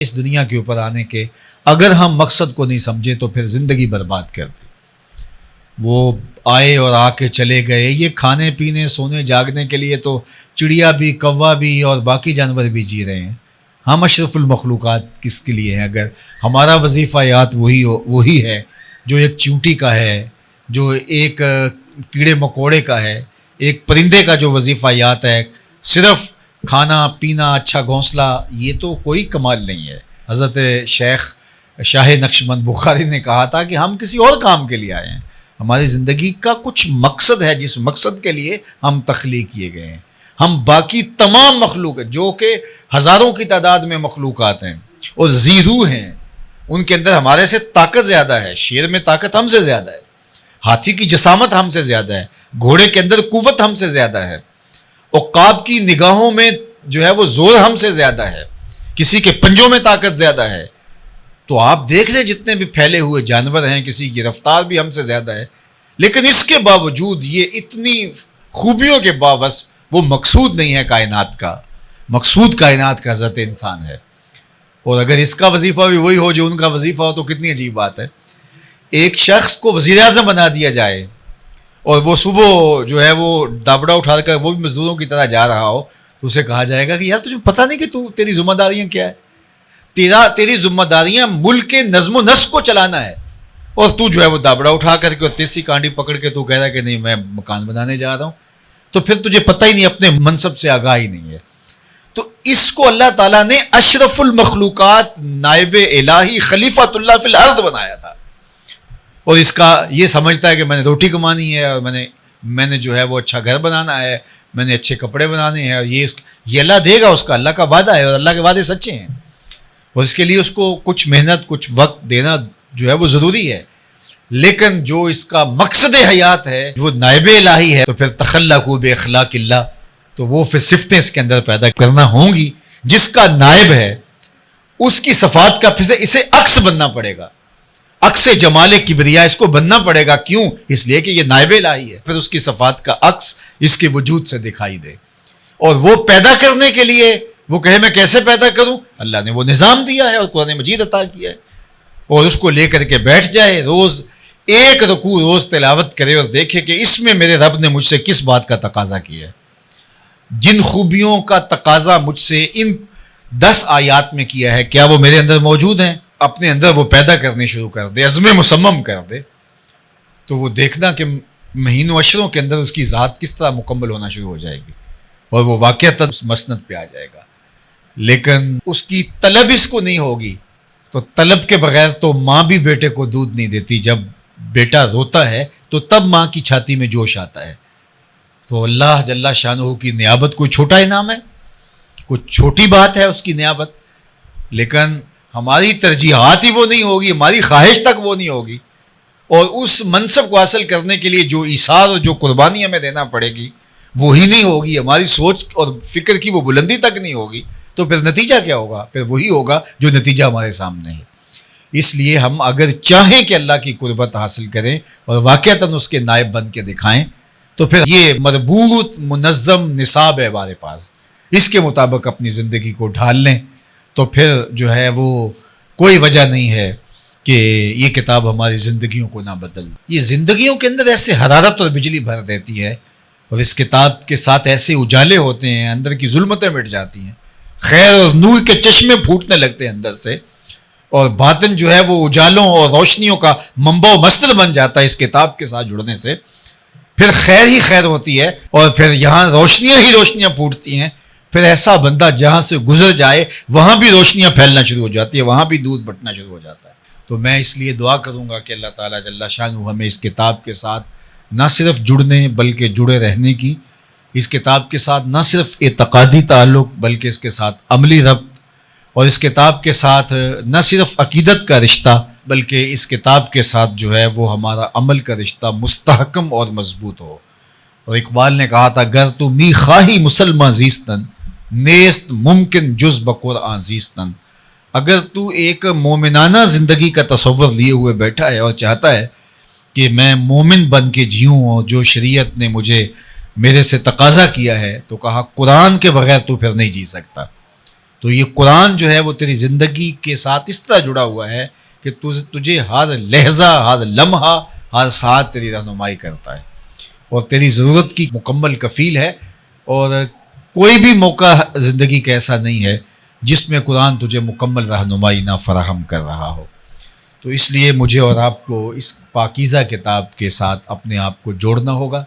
اس دنیا کے اوپر آنے کے اگر ہم مقصد کو نہیں سمجھے تو پھر زندگی برباد کر دی. وہ آئے اور آ کے چلے گئے. یہ کھانے پینے سونے جاگنے کے لیے تو چڑیا بھی کوا بھی اور باقی جانور بھی جی رہے ہیں. ہم اشرف المخلوقات کس کے لیے ہیں اگر ہمارا وظیفہ یات وہی ہے جو ایک چونٹی کا ہے, جو ایک کیڑے مکوڑے کا ہے, ایک پرندے کا جو وظیفہ یات ہے صرف کھانا پینا اچھا گھونسلہ, یہ تو کوئی کمال نہیں ہے. حضرت شیخ شاہ نقشبند بخاری نے کہا تھا کہ ہم کسی اور کام کے لیے آئے ہیں, ہماری زندگی کا کچھ مقصد ہے جس مقصد کے لیے ہم تخلیق کیے گئے ہیں. ہم باقی تمام مخلوق جو کہ ہزاروں کی تعداد میں مخلوقات ہیں اور زیرو ہیں, ان کے اندر ہمارے سے طاقت زیادہ ہے. شیر میں طاقت ہم سے زیادہ ہے, ہاتھی کی جسامت ہم سے زیادہ ہے, گھوڑے کے اندر قوت ہم سے زیادہ ہے, عقاب کی نگاہوں میں جو ہے وہ زور ہم سے زیادہ ہے, کسی کے پنجوں میں طاقت زیادہ ہے. تو آپ دیکھ لیں جتنے بھی پھیلے ہوئے جانور ہیں کسی کی رفتار بھی ہم سے زیادہ ہے, لیکن اس کے باوجود یہ اتنی خوبیوں کے باوجود وہ مقصود نہیں ہے کائنات کا. مقصود کائنات کا حضرت انسان ہے. اور اگر اس کا وظیفہ بھی وہی ہو جو ان کا وظیفہ ہو تو کتنی عجیب بات ہے. ایک شخص کو وزیر اعظم بنا دیا جائے اور وہ صبح جو ہے وہ دابڑا اٹھا کر وہ بھی مزدوروں کی طرح جا رہا ہو تو اسے کہا جائے گا کہ یار تجھے پتہ نہیں کہ تیری ذمہ داریاں کیا ہے. تیری ذمہ داریاں ملک کے نظم و نسق کو چلانا ہے, اور تو جو ہے وہ دابڑا اٹھا کر کے اور تیسری کانڈی پکڑ کے تو کہہ رہا ہے کہ نہیں میں مکان بنانے جا رہا ہوں, تو پھر تجھے پتہ ہی نہیں, اپنے منصب سے آگاہ ہی نہیں ہے. تو اس کو اللہ تعالیٰ نے اشرف المخلوقات نائب الہی خلیفۃ اللہ فی الارض بنایا تھا, اور اس کا یہ سمجھتا ہے کہ میں نے روٹی کمانی ہے اور میں نے جو ہے وہ اچھا گھر بنانا ہے, میں نے اچھے کپڑے بنانے ہیں, اور یہ اللہ دے گا, اس کا اللہ کا وعدہ ہے اور اللہ کے وعدے سچے ہیں, اور اس کے لیے اس کو کچھ محنت کچھ وقت دینا جو ہے وہ ضروری ہے. لیکن جو اس کا مقصد حیات ہے وہ نائب الہی ہے, تو پھر تخلقوا باخلاق اللہ, تو وہ پھر صفتیں اس کے اندر پیدا کرنا ہوں گی. جس کا نائب ہے اس کی صفات کا پھر اسے عکس بننا پڑے گا, عکس جمال کبریا اس کو بننا پڑے گا. کیوں؟ اس لیے کہ یہ نائب الہی ہے, پھر اس کی صفات کا عکس اس کے وجود سے دکھائی دے. اور وہ پیدا کرنے کے لیے وہ کہے میں کیسے پیدا کروں, اللہ نے وہ نظام دیا ہے اور قرآن مجید عطا کیا ہے, اور اس کو لے کر کے بیٹھ جائے, روز ایک رکوع روز تلاوت کرے اور دیکھے کہ اس میں میرے رب نے مجھ سے کس بات کا تقاضا کیا ہے, جن خوبیوں کا تقاضا مجھ سے ان 10 آیات میں کیا ہے کیا وہ میرے اندر موجود ہیں. اپنے اندر وہ پیدا کرنے شروع کر دے, عزم مصمم کر دے, تو وہ دیکھنا کہ مہینوں اشروں کے اندر اس کی ذات کس طرح مکمل ہونا شروع ہو جائے گی, اور وہ واقعتاً اس مسند پہ آ جائے گا. لیکن اس کی طلب اس کو نہیں ہوگی, تو طلب کے بغیر تو ماں بھی بیٹے کو دودھ نہیں دیتی. جب بیٹا روتا ہے تو تب ماں کی چھاتی میں جوش آتا ہے. تو اللہ جل شانہ کی نیابت کوئی چھوٹا انعام ہے, کوئی چھوٹی بات ہے اس کی نیابت, لیکن ہماری ترجیحات ہی وہ نہیں ہوگی, ہماری خواہش تک وہ نہیں ہوگی, اور اس منصب کو حاصل کرنے کے لیے جو ایثار اور جو قربانی ہمیں دینا پڑے گی وہی نہیں ہوگی, ہماری سوچ اور فکر کی وہ بلندی تک نہیں ہوگی, تو پھر نتیجہ کیا ہوگا؟ پھر وہی ہوگا جو نتیجہ ہمارے سامنے ہے. اس لیے ہم اگر چاہیں کہ اللہ کی قربت حاصل کریں اور واقعتاً اس کے نائب بن کے دکھائیں, تو پھر یہ مربوط منظم نصاب ہے ہمارے پاس, اس کے مطابق اپنی زندگی کو ڈھال لیں, تو پھر جو ہے وہ کوئی وجہ نہیں ہے کہ یہ کتاب ہماری زندگیوں کو نہ بدل. یہ زندگیوں کے اندر ایسے حرارت اور بجلی بھر دیتی ہے, اور اس کتاب کے ساتھ ایسے اجالے ہوتے ہیں, اندر کی ظلمتیں مٹ جاتی ہیں, خیر اور نور کے چشمے پھوٹنے لگتے ہیں اندر سے, اور باطن جو ہے وہ اجالوں اور روشنیوں کا منبع و مصدر بن جاتا ہے اس کتاب کے ساتھ جڑنے سے. پھر خیر ہی خیر ہوتی ہے, اور پھر یہاں روشنیاں ہی روشنیاں پھوٹتی ہیں. پھر ایسا بندہ جہاں سے گزر جائے وہاں بھی روشنیاں پھیلنا شروع ہو جاتی ہے, وہاں بھی دودھ بٹنا شروع ہو جاتا ہے. تو میں اس لیے دعا کروں گا کہ اللہ تعالیٰ جل شانہ ہمیں اس کتاب کے ساتھ نہ صرف جڑنے بلکہ جڑے رہنے کی, اس کتاب کے ساتھ نہ صرف اعتقادی تعلق بلکہ اس کے ساتھ عملی ربط, اور اس کتاب کے ساتھ نہ صرف عقیدت کا رشتہ بلکہ اس کتاب کے ساتھ جو ہے وہ ہمارا عمل کا رشتہ مستحکم اور مضبوط ہو. اور اقبال نے کہا تھا گر تو می خواہی مسلمہ زیستن نیست ممکن جز بقرآن زیستن. اگر تو ایک مومنانہ زندگی کا تصور لیے ہوئے بیٹھا ہے اور چاہتا ہے کہ میں مومن بن کے جیوں اور جو شریعت نے مجھے میرے سے تقاضا کیا ہے, تو کہا قرآن کے بغیر تو پھر نہیں جی سکتا. تو یہ قرآن جو ہے وہ تیری زندگی کے ساتھ اس طرح جڑا ہوا ہے کہ تجھے ہر لحظہ، ہر لمحہ، ہر ساتھ تیری رہنمائی کرتا ہے اور تیری ضرورت کی مکمل کفیل ہے، اور کوئی بھی موقع زندگی کا ایسا نہیں ہے جس میں قرآن تجھے مکمل رہنمائی نہ فراہم کر رہا ہو۔ تو اس لیے مجھے اور آپ کو اس پاکیزہ کتاب کے ساتھ اپنے آپ کو جوڑنا ہوگا،